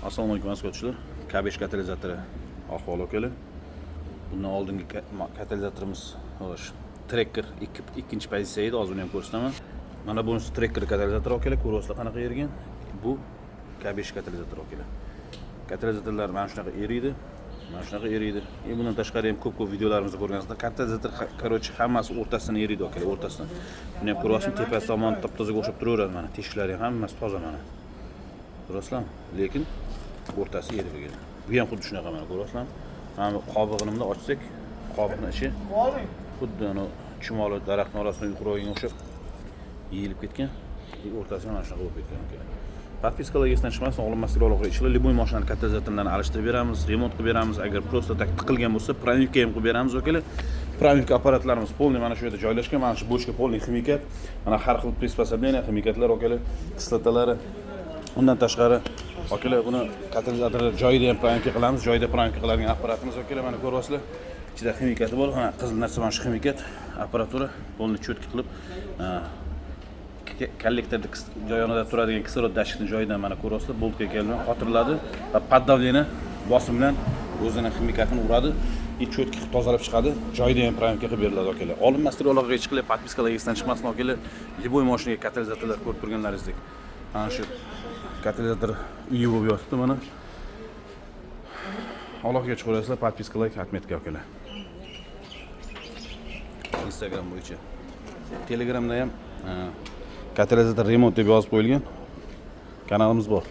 Assalomu alaykum ascoltachilar. K5 katalizatori ahvoli akalar. Bundan oldingi katalizatorimiz xo'sh, Tracker ikkinchi pozitsiya edi, hozir uni ham ko'rsataman. Mana bunisi Tracker katalizator akalar, ko'ryapsizlar qanaqa ergan. Bu K5 katalizator akalar. Katalizatorlar mana shunaqa eriydi. Mana shunaqa eriydi. Bundan tashqari ham ko'p videolarimizda ko'rgansizlar. Katalizator короче hammasi o'rtasidan eriydi akalar, o'rtasidan. Buni ham ko'ryapsizmi, tepasi tomon top-tozaga o'xshab turaveradi mana. Teshiklari ham hammasi toza mana. Ko'ryapsizlarmi? Lekin o'rtasi erigan. Bu ham xuddi shunaqa mana ko'ryapsizlarmi? Mana qobig'ini bunday ochsak, qobiqning ichi xuddi ana chumoli daraxtning orasidan yuqoriga o'xshab yeyilib ketgan. O'rtasi mana shunaqa bo'lib ketgan akalar. Подпискаларga esdan chiqmasin, o'g'lim masalalar ichida liboy mashinani katalizatorlarini alishtirib beramiz, remont qilib beramiz. Agar просто tak tiqilgan bo'lsa, pramivka ham qilib beramiz akalar. Pramivka apparatlarimiz polniy mana shu yerda joylashgan. Mana shu bochka polniy ximikat. Mana har xil приспособление ximikatlar akalar, kislotalari. Undan tashqari akalar buni katalizatorlar joyida ham pramivka qilamiz. Joyida pramivka qiladigan apparatimiz akalar mana ko'ryapsizlar. Ichida ximikati bor. Mana qizil narsa mana shu ximikat apparatura polniy cho'tki qilib kollektorda joyonida turadigan kislorod dashkini joyidan mana ko'ryapsizlar, boltga kelgan qotiriladi va поддавление bosim bilan o'zini ximikatini uradi, cho'tki tozalab chiqadi, joyida ham pramivka qilib beriladi akalar. Olinmasdan ularga chiqilib, podpiskalarga esdan chiqmasin akalar. Liboy mashinaga katalizatorlar ko'rib turganlaringizdek. Mana shu katalizator uyi bo'lib yotibdi mana. Aloqaga chiqaverasizlar, podpiskalarga atmetga akalar. Instagram bo'yicha. Telegramda ham katalizator remont deb yozib qo'yilgan kanalimiz bor.